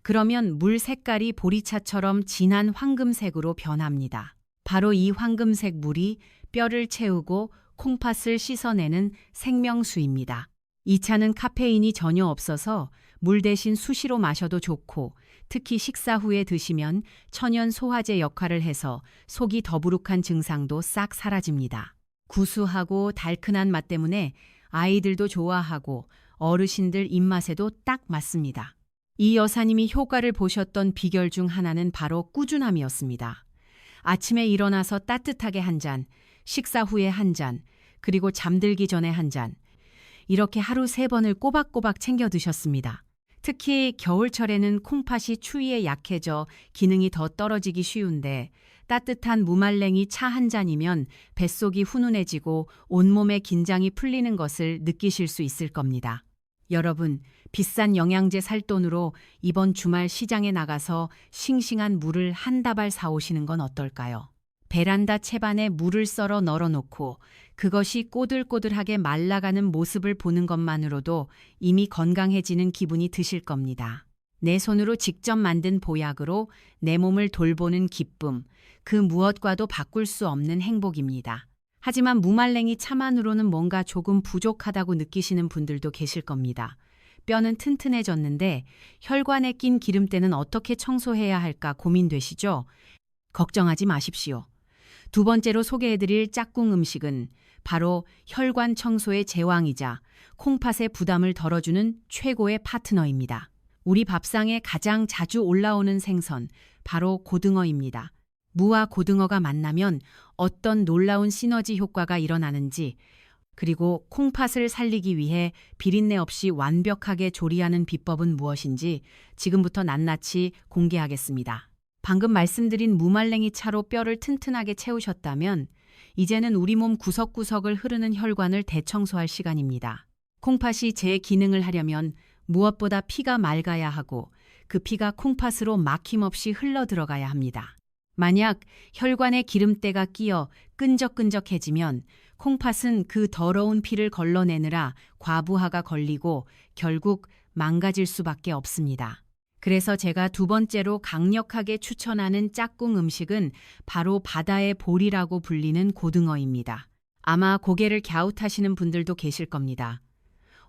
그러면 물 색깔이 보리차처럼 진한 황금색으로 변합니다. 바로 이 황금색 물이 뼈를 채우고 콩팥을 씻어내는 생명수입니다. 이 차는 카페인이 전혀 없어서 물 대신 수시로 마셔도 좋고 특히 식사 후에 드시면 천연 소화제 역할을 해서 속이 더부룩한 증상도 싹 사라집니다. 구수하고 달큰한 맛 때문에 아이들도 좋아하고 어르신들 입맛에도 딱 맞습니다. 이 여사님이 효과를 보셨던 비결 중 하나는 바로 꾸준함이었습니다. 아침에 일어나서 따뜻하게 한 잔, 식사 후에 한 잔, 그리고 잠들기 전에 한 잔. 이렇게 하루 3번을 꼬박꼬박 챙겨 드셨습니다. 특히 겨울철에는 콩팥이 추위에 약해져 기능이 더 떨어지기 쉬운데 따뜻한 무말랭이 차 한 잔이면 뱃속이 훈훈해지고 온몸의 긴장이 풀리는 것을 느끼실 수 있을 겁니다. 여러분, 비싼 영양제 살 돈으로 이번 주말 시장에 나가서 싱싱한 물을 한 다발 사오시는 건 어떨까요? 베란다 채반에 물을 썰어 널어놓고 그것이 꼬들꼬들하게 말라가는 모습을 보는 것만으로도 이미 건강해지는 기분이 드실 겁니다. 내 손으로 직접 만든 보약으로 내 몸을 돌보는 기쁨, 그 무엇과도 바꿀 수 없는 행복입니다. 하지만 무말랭이 차만으로는 뭔가 조금 부족하다고 느끼시는 분들도 계실 겁니다. 뼈는 튼튼해졌는데 혈관에 낀 기름때는 어떻게 청소해야 할까 고민되시죠? 걱정하지 마십시오. 두 번째로 소개해드릴 짝꿍 음식은 바로 혈관 청소의 제왕이자 콩팥의 부담을 덜어주는 최고의 파트너입니다. 우리 밥상에 가장 자주 올라오는 생선, 바로 고등어입니다. 무와 고등어가 만나면 어떤 놀라운 시너지 효과가 일어나는지, 그리고 콩팥을 살리기 위해 비린내 없이 완벽하게 조리하는 비법은 무엇인지 지금부터 낱낱이 공개하겠습니다. 방금 말씀드린 무말랭이 차로 뼈를 튼튼하게 채우셨다면 이제는 우리 몸 구석구석을 흐르는 혈관을 대청소할 시간입니다. 콩팥이 제 기능을 하려면 무엇보다 피가 맑아야 하고 그 피가 콩팥으로 막힘없이 흘러 들어가야 합니다. 만약 혈관에 기름때가 끼어 끈적끈적해지면 콩팥은 그 더러운 피를 걸러내느라 과부하가 걸리고 결국 망가질 수밖에 없습니다. 그래서 제가 두 번째로 강력하게 추천하는 짝꿍 음식은 바로 바다의 볼이라고 불리는 고등어입니다. 아마 고개를 갸웃하시는 분들도 계실 겁니다.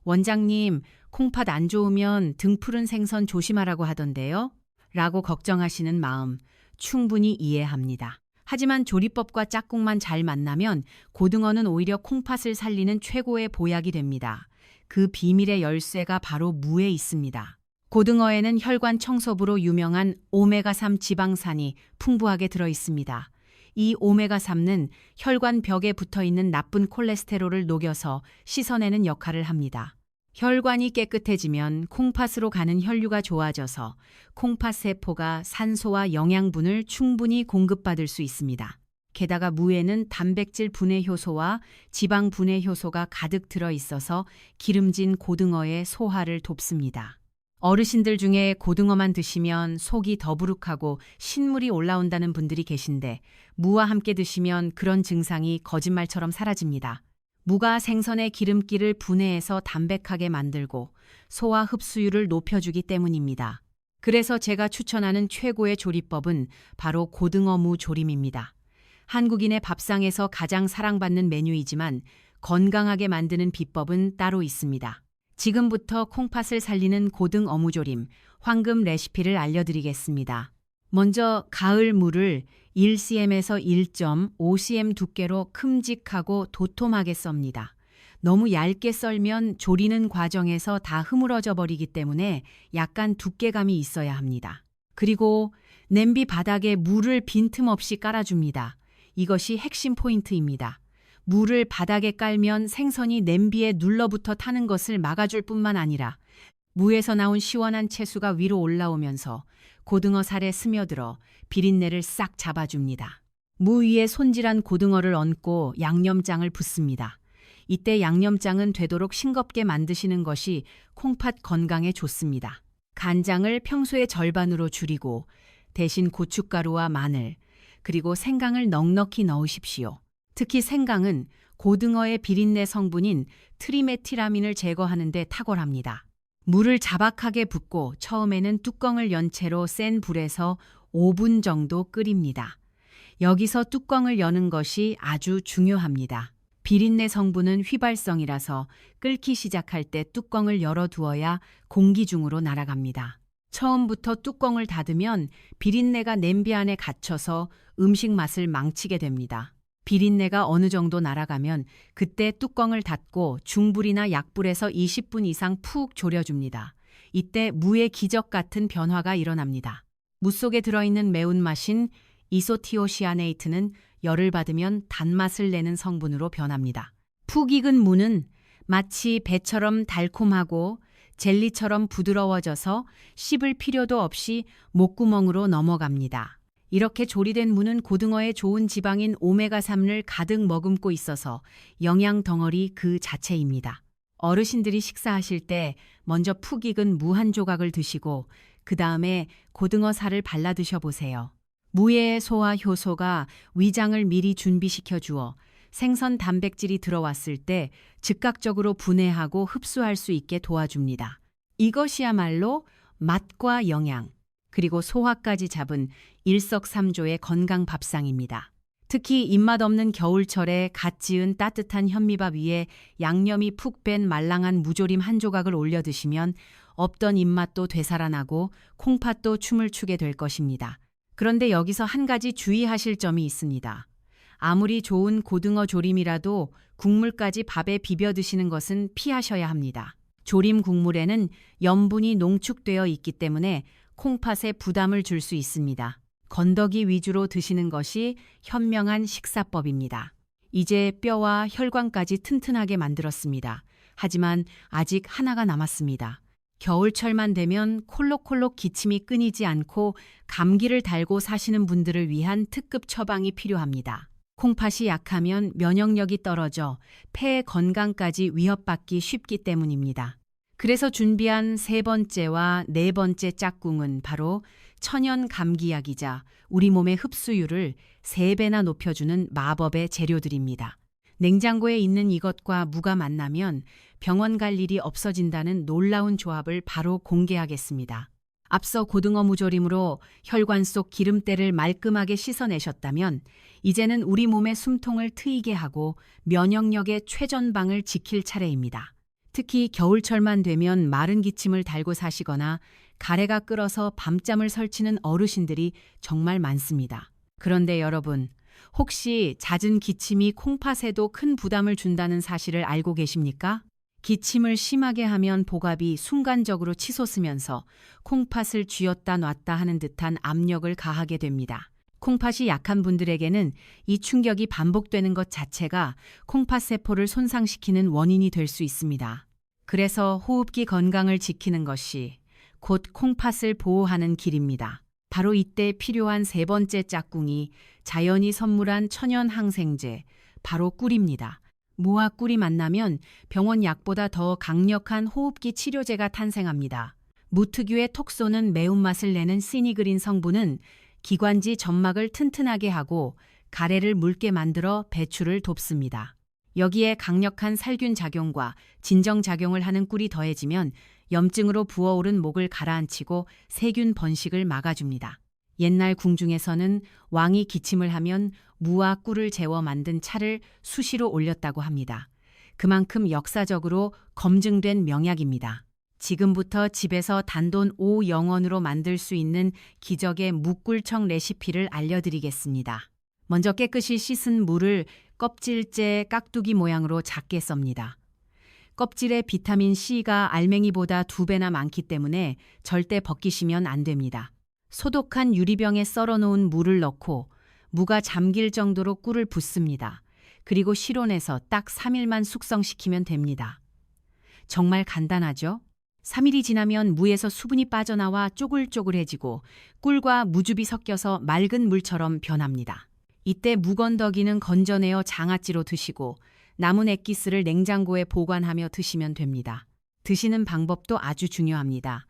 원장님, 콩팥 안 좋으면 등 푸른 생선 조심하라고 하던데요? 라고 걱정하시는 마음 충분히 이해합니다. 하지만 조리법과 짝꿍만 잘 만나면 고등어는 오히려 콩팥을 살리는 최고의 보약이 됩니다. 그 비밀의 열쇠가 바로 무에 있습니다. 고등어에는 혈관 청소부로 유명한 오메가3 지방산이 풍부하게 들어 있습니다. 이 오메가3는 혈관 벽에 붙어있는 나쁜 콜레스테롤을 녹여서 씻어내는 역할을 합니다. 혈관이 깨끗해지면 콩팥으로 가는 혈류가 좋아져서 콩팥 세포가 산소와 영양분을 충분히 공급받을 수 있습니다. 게다가 무에는 단백질 분해 효소와 지방 분해 효소가 가득 들어 있어서 기름진 고등어의 소화를 돕습니다. 어르신들 중에 고등어만 드시면 속이 더부룩하고 신물이 올라온다는 분들이 계신데 무와 함께 드시면 그런 증상이 거짓말처럼 사라집니다. 무가 생선의 기름기를 분해해서 담백하게 만들고 소화 흡수율을 높여주기 때문입니다. 그래서 제가 추천하는 최고의 조리법은 바로 고등어 무 조림입니다. 한국인의 밥상에서 가장 사랑받는 메뉴이지만 건강하게 만드는 비법은 따로 있습니다. 지금부터 콩팥을 살리는 고등어 무조림, 황금 레시피를 알려드리겠습니다. 먼저 가을 무를 1cm에서 1.5cm 두께로 큼직하고 도톰하게 썹니다. 너무 얇게 썰면 조리는 과정에서 다 흐물어져 버리기 때문에 약간 두께감이 있어야 합니다. 그리고 냄비 바닥에 물을 빈틈없이 깔아줍니다. 이것이 핵심 포인트입니다. 물을 바닥에 깔면 생선이 냄비에 눌러붙어 타는 것을 막아줄 뿐만 아니라 무에서 나온 시원한 채수가 위로 올라오면서 고등어 살에 스며들어 비린내를 싹 잡아줍니다. 무 위에 손질한 고등어를 얹고 양념장을 붓습니다. 이때 양념장은 되도록 싱겁게 만드시는 것이 콩팥 건강에 좋습니다. 간장을 평소의 절반으로 줄이고 대신 고춧가루와 마늘, 그리고 생강을 넉넉히 넣으십시오. 특히 생강은 고등어의 비린내 성분인 트리메티라민을 제거하는 데 탁월합니다. 물을 자박하게 붓고 처음에는 뚜껑을 연 채로 센 불에서 5분 정도 끓입니다. 여기서 뚜껑을 여는 것이 아주 중요합니다. 비린내 성분은 휘발성이라서 끓기 시작할 때 뚜껑을 열어두어야 공기 중으로 날아갑니다. 처음부터 뚜껑을 닫으면 비린내가 냄비 안에 갇혀서 음식 맛을 망치게 됩니다. 비린내가 어느 정도 날아가면 그때 뚜껑을 닫고 중불이나 약불에서 20분 이상 푹 졸여줍니다. 이때 무의 기적 같은 변화가 일어납니다. 무 속에 들어있는 매운맛인 이소티오시아네이트는 열을 받으면 단맛을 내는 성분으로 변합니다. 푹 익은 무는 마치 배처럼 달콤하고 젤리처럼 부드러워져서 씹을 필요도 없이 목구멍으로 넘어갑니다. 이렇게 조리된 무는 고등어의 좋은 지방인 오메가3를 가득 머금고 있어서 영양 덩어리 그 자체입니다. 어르신들이 식사하실 때 먼저 푹 익은 무 한 조각을 드시고 그 다음에 고등어 살을 발라 드셔보세요. 무의 소화 효소가 위장을 미리 준비시켜 주어 생선 단백질이 들어왔을 때 즉각적으로 분해하고 흡수할 수 있게 도와줍니다. 이것이야말로 맛과 영양, 그리고 소화까지 잡은 일석삼조의 건강 밥상입니다. 특히 입맛 없는 겨울철에 갓 지은 따뜻한 현미밥 위에 양념이 푹 뺀 말랑한 무조림 한 조각을 올려 드시면 없던 입맛도 되살아나고 콩팥도 춤을 추게 될 것입니다. 그런데 여기서 한 가지 주의하실 점이 있습니다. 아무리 좋은 고등어 조림이라도 국물까지 밥에 비벼 드시는 것은 피하셔야 합니다. 조림 국물에는 염분이 농축되어 있기 때문에 콩팥에 부담을 줄 수 있습니다. 건더기 위주로 드시는 것이 현명한 식사법입니다. 이제 뼈와 혈관까지 튼튼하게 만들었습니다. 하지만 아직 하나가 남았습니다. 겨울철만 되면 콜록콜록 기침이 끊이지 않고 감기를 달고 사시는 분들을 위한 특급 처방이 필요합니다. 콩팥이 약하면 면역력이 떨어져 폐의 건강까지 위협받기 쉽기 때문입니다. 그래서 준비한 세 번째와 네 번째 짝꿍은 바로 천연 감기약이자 우리 몸의 흡수율을 3배나 높여주는 마법의 재료들입니다. 냉장고에 있는 이것과 무가 만나면 병원 갈 일이 없어진다는 놀라운 조합을 바로 공개하겠습니다. 앞서 고등어 무조림으로 혈관 속 기름때를 말끔하게 씻어내셨다면 이제는 우리 몸의 숨통을 트이게 하고 면역력의 최전방을 지킬 차례입니다. 특히 겨울철만 되면 마른 기침을 달고 사시거나 가래가 끓어서 밤잠을 설치는 어르신들이 정말 많습니다. 그런데 여러분, 혹시 잦은 기침이 콩팥에도 큰 부담을 준다는 사실을 알고 계십니까? 기침을 심하게 하면 복압이 순간적으로 치솟으면서 콩팥을 쥐었다 놨다 하는 듯한 압력을 가하게 됩니다. 콩팥이 약한 분들에게는 이 충격이 반복되는 것 자체가 콩팥 세포를 손상시키는 원인이 될 수 있습니다. 그래서 호흡기 건강을 지키는 것이 곧 콩팥을 보호하는 길입니다. 바로 이때 필요한 세 번째 짝꿍이 자연이 선물한 천연 항생제, 바로 꿀입니다. 무와 꿀이 만나면 병원 약보다 더 강력한 호흡기 치료제가 탄생합니다. 무 특유의 톡 쏘는 매운맛을 내는 시니그린 성분은 기관지 점막을 튼튼하게 하고 가래를 묽게 만들어 배출을 돕습니다. 여기에 강력한 살균 작용과 진정 작용을 하는 꿀이 더해지면 염증으로 부어오른 목을 가라앉히고 세균 번식을 막아줍니다. 옛날 궁중에서는 왕이 기침을 하면 무와 꿀을 재워 만든 차를 수시로 올렸다고 합니다. 그만큼 역사적으로 검증된 명약입니다. 지금부터 집에서 단돈 5영원으로 만들 수 있는 기적의 무꿀청 레시피를 알려드리겠습니다. 먼저 깨끗이 씻은 무를 껍질째 깍두기 모양으로 작게 썹니다. 껍질에 비타민 C가 알맹이보다 2배나 많기 때문에 절대 벗기시면 안 됩니다. 소독한 유리병에 썰어놓은 무를 넣고 무가 잠길 정도로 꿀을 붓습니다. 그리고 실온에서 딱 3일만 숙성시키면 됩니다. 정말 간단하죠? 3일이 지나면 무에서 수분이 빠져나와 쪼글쪼글해지고 꿀과 무즙이 섞여서 맑은 물처럼 변합니다. 이때 무건더기는 건져내어 장아찌로 드시고 남은 액기스를 냉장고에 보관하며 드시면 됩니다. 드시는 방법도 아주 중요합니다.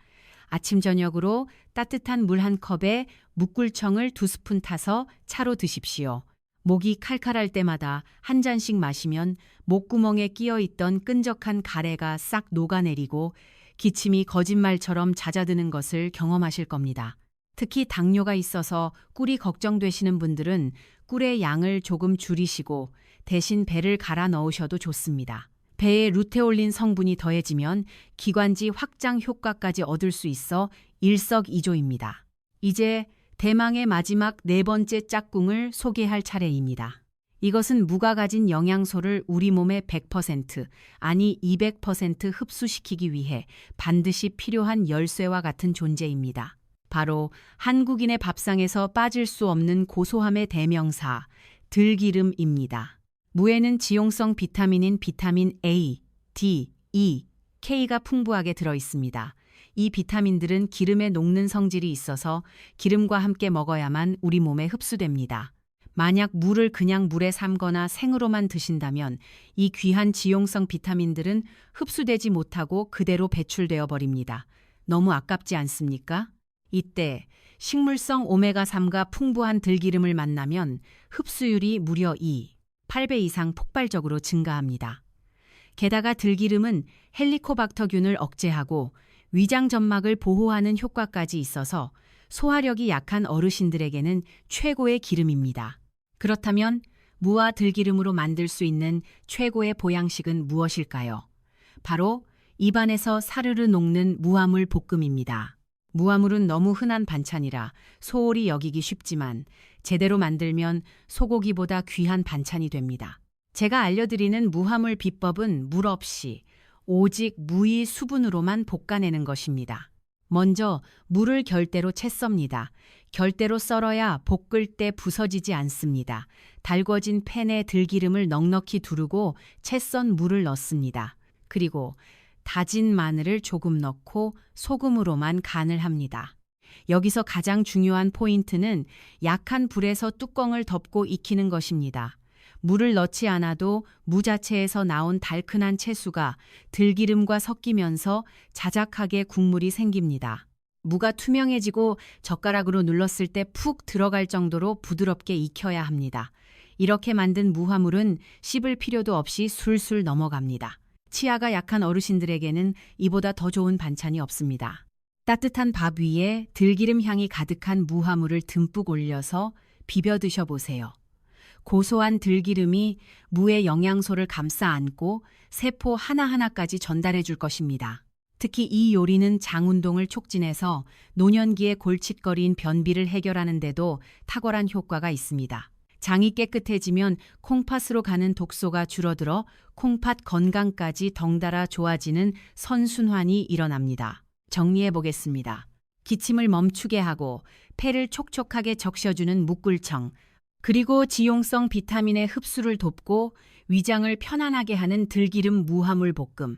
아침 저녁으로 따뜻한 물 한 컵에 무꿀청을 2스푼 타서 차로 드십시오. 목이 칼칼할 때마다 한 잔씩 마시면 목구멍에 끼어있던 끈적한 가래가 싹 녹아내리고 기침이 거짓말처럼 잦아드는 것을 경험하실 겁니다. 특히 당뇨가 있어서 꿀이 걱정되시는 분들은 꿀의 양을 조금 줄이시고 대신 배를 갈아 넣으셔도 좋습니다. 배에 루테올린 성분이 더해지면 기관지 확장 효과까지 얻을 수 있어 일석이조입니다. 이제 대망의 마지막 네 번째 짝꿍을 소개할 차례입니다. 이것은 무가 가진 영양소를 우리 몸에 100%, 아니 200% 흡수시키기 위해 반드시 필요한 열쇠와 같은 존재입니다. 바로 한국인의 밥상에서 빠질 수 없는 고소함의 대명사, 들기름입니다. 무에는 지용성 비타민인 비타민 A, D, E, K가 풍부하게 들어 있습니다. 이 비타민들은 기름에 녹는 성질이 있어서 기름과 함께 먹어야만 우리 몸에 흡수됩니다. 만약 물을 그냥 물에 삶거나 생으로만 드신다면 이 귀한 지용성 비타민들은 흡수되지 못하고 그대로 배출되어 버립니다. 너무 아깝지 않습니까? 이때 식물성 오메가3가 풍부한 들기름을 만나면 흡수율이 무려 8배 이상 폭발적으로 증가합니다. 게다가 들기름은 헬리코박터균을 억제하고 위장 점막을 보호하는 효과까지 있어서 소화력이 약한 어르신들에게는 최고의 기름입니다. 그렇다면 무와 들기름으로 만들 수 있는 최고의 보양식은 무엇일까요? 바로 입안에서 사르르 녹는 무화물 볶음입니다. 무화물은 너무 흔한 반찬이라 소홀히 여기기 쉽지만 제대로 만들면 소고기보다 귀한 반찬이 됩니다. 제가 알려드리는 무화물 비법은 물 없이 오직 무의 수분으로만 볶아내는 것입니다. 먼저 물을 결대로 채 썹니다. 결대로 썰어야 볶을 때 부서지지 않습니다. 달궈진 팬에 들기름을 넉넉히 두르고 채 썬 물을 넣습니다. 그리고 다진 마늘을 조금 넣고 소금으로만 간을 합니다. 여기서 가장 중요한 포인트는 약한 불에서 뚜껑을 덮고 익히는 것입니다. 물을 넣지 않아도 무 자체에서 나온 달큰한 채수가 들기름과 섞이면서 자작하게 국물이 생깁니다. 무가 투명해지고 젓가락으로 눌렀을 때 푹 들어갈 정도로 부드럽게 익혀야 합니다. 이렇게 만든 무화물은 씹을 필요도 없이 술술 넘어갑니다. 치아가 약한 어르신들에게는 이보다 더 좋은 반찬이 없습니다. 따뜻한 밥 위에 들기름 향이 가득한 무화물을 듬뿍 올려서 비벼 드셔보세요. 고소한 들기름이 무의 영양소를 감싸 안고 세포 하나하나까지 전달해 줄 것입니다. 특히 이 요리는 장 운동을 촉진해서 노년기에 골칫거리인 변비를 해결하는 데도 탁월한 효과가 있습니다. 장이 깨끗해지면 콩팥으로 가는 독소가 줄어들어 콩팥 건강까지 덩달아 좋아지는 선순환이 일어납니다. 정리해 보겠습니다. 기침을 멈추게 하고 폐를 촉촉하게 적셔주는 무꿀청, 그리고 지용성 비타민의 흡수를 돕고 위장을 편안하게 하는 들기름 무화물 볶음.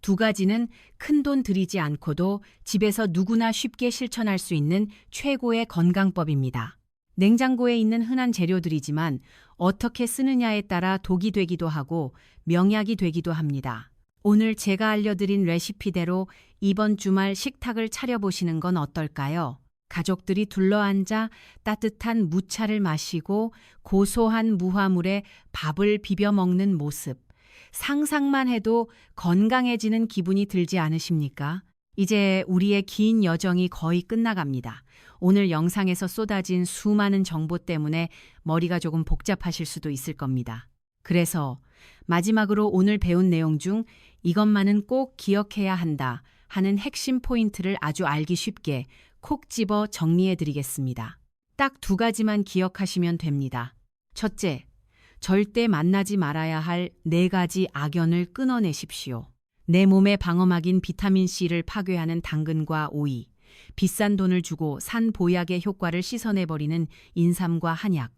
두 가지는 큰돈 들이지 않고도 집에서 누구나 쉽게 실천할 수 있는 최고의 건강법입니다. 냉장고에 있는 흔한 재료들이지만 어떻게 쓰느냐에 따라 독이 되기도 하고 명약이 되기도 합니다. 오늘 제가 알려드린 레시피대로 이번 주말 식탁을 차려보시는 건 어떨까요? 가족들이 둘러앉아 따뜻한 무차를 마시고 고소한 무화물에 밥을 비벼 먹는 모습. 상상만 해도 건강해지는 기분이 들지 않으십니까? 이제 우리의 긴 여정이 거의 끝나갑니다. 오늘 영상에서 쏟아진 수많은 정보 때문에 머리가 조금 복잡하실 수도 있을 겁니다. 그래서 마지막으로 오늘 배운 내용 중 이것만은 꼭 기억해야 한다 하는 핵심 포인트를 아주 알기 쉽게 콕 집어 정리해 드리겠습니다. 딱 두 가지만 기억하시면 됩니다. 첫째, 절대 만나지 말아야 할 4가지 악연을 끊어내십시오. 내 몸의 방어막인 비타민C를 파괴하는 당근과 오이, 비싼 돈을 주고 산 보약의 효과를 씻어내버리는 인삼과 한약,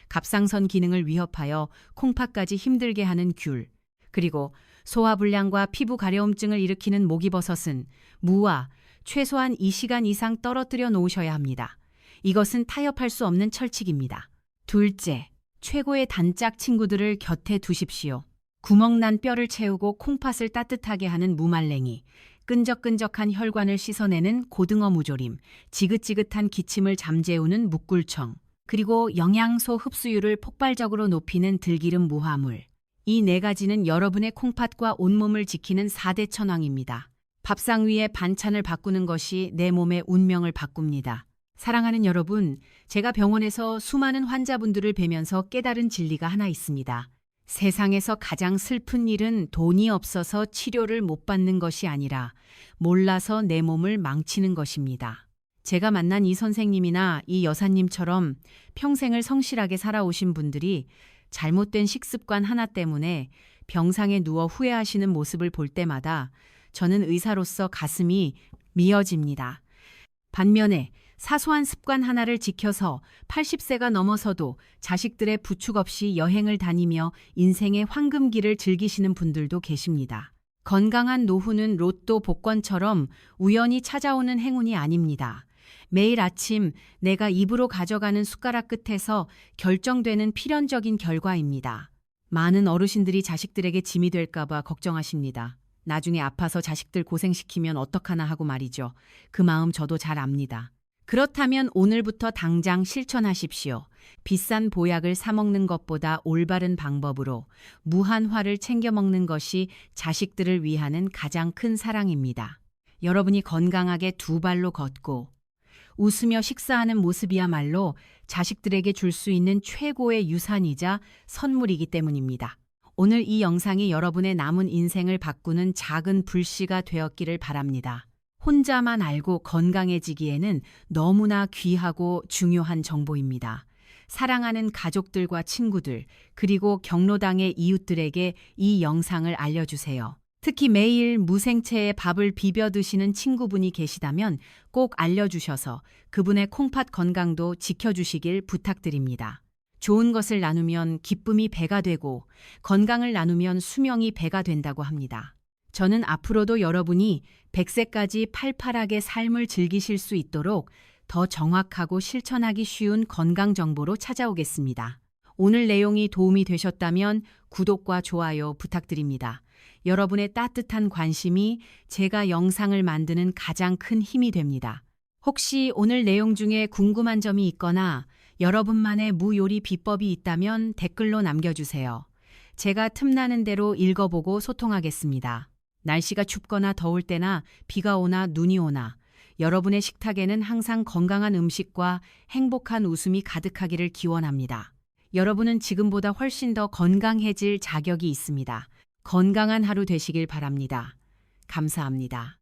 갑상선 기능을 위협하여 콩팥까지 힘들게 하는 귤, 그리고 소화불량과 피부 가려움증을 일으키는 목이버섯은 무와 최소한 2시간 이상 떨어뜨려 놓으셔야 합니다. 이것은 타협할 수 없는 철칙입니다. 둘째, 최고의 단짝 친구들을 곁에 두십시오. 구멍난 뼈를 채우고 콩팥을 따뜻하게 하는 무말랭이, 끈적끈적한 혈관을 씻어내는 고등어 무조림, 지긋지긋한 기침을 잠재우는 무꿀청, 그리고 영양소 흡수율을 폭발적으로 높이는 들기름 무화물. 이 4가지는 여러분의 콩팥과 온몸을 지키는 4대 천왕입니다. 밥상 위에 반찬을 바꾸는 것이 내 몸의 운명을 바꿉니다. 사랑하는 여러분, 제가 병원에서 수많은 환자분들을 뵈면서 깨달은 진리가 하나 있습니다. 세상에서 가장 슬픈 일은 돈이 없어서 치료를 못 받는 것이 아니라 몰라서 내 몸을 망치는 것입니다. 제가 만난 이 선생님이나 이 여사님처럼 평생을 성실하게 살아오신 분들이 잘못된 식습관 하나 때문에 병상에 누워 후회하시는 모습을 볼 때마다 저는 의사로서 가슴이 미어집니다. 반면에 사소한 습관 하나를 지켜서 80세가 넘어서도 자식들의 부축 없이 여행을 다니며 인생의 황금기를 즐기시는 분들도 계십니다. 건강한 노후는 로또 복권처럼 우연히 찾아오는 행운이 아닙니다. 매일 아침 내가 입으로 가져가는 숟가락 끝에서 결정되는 필연적인 결과입니다. 많은 어르신들이 자식들에게 짐이 될까봐 걱정하십니다. 나중에 아파서 자식들 고생시키면 어떡하나 하고 말이죠. 그 마음 저도 잘 압니다. 그렇다면 오늘부터 당장 실천하십시오. 비싼 보약을 사 먹는 것보다 올바른 방법으로 무한화를 챙겨 먹는 것이 자식들을 위하는 가장 큰 사랑입니다. 여러분이 건강하게 두 발로 걷고 웃으며 식사하는 모습이야말로 자식들에게 줄 수 있는 최고의 유산이자 선물이기 때문입니다. 오늘 이 영상이 여러분의 남은 인생을 바꾸는 작은 불씨가 되었기를 바랍니다. 혼자만 알고 건강해지기에는 너무나 귀하고 중요한 정보입니다. 사랑하는 가족들과 친구들, 그리고 경로당의 이웃들에게 이 영상을 알려주세요. 특히 매일 무생채에 밥을 비벼 드시는 친구분이 계시다면 꼭 알려주셔서 그분의 콩팥 건강도 지켜주시길 부탁드립니다. 좋은 것을 나누면 기쁨이 배가 되고 건강을 나누면 수명이 배가 된다고 합니다. 저는 앞으로도 여러분이 100세까지 팔팔하게 삶을 즐기실 수 있도록 더 정확하고 실천하기 쉬운 건강 정보로 찾아오겠습니다. 오늘 내용이 도움이 되셨다면 구독과 좋아요 부탁드립니다. 여러분의 따뜻한 관심이 제가 영상을 만드는 가장 큰 힘이 됩니다. 혹시 오늘 내용 중에 궁금한 점이 있거나 여러분만의 무요리 비법이 있다면 댓글로 남겨주세요. 제가 틈나는 대로 읽어보고 소통하겠습니다. 날씨가 춥거나 더울 때나 비가 오나 눈이 오나 여러분의 식탁에는 항상 건강한 음식과 행복한 웃음이 가득하기를 기원합니다. 여러분은 지금보다 훨씬 더 건강해질 자격이 있습니다. 건강한 하루 되시길 바랍니다. 감사합니다.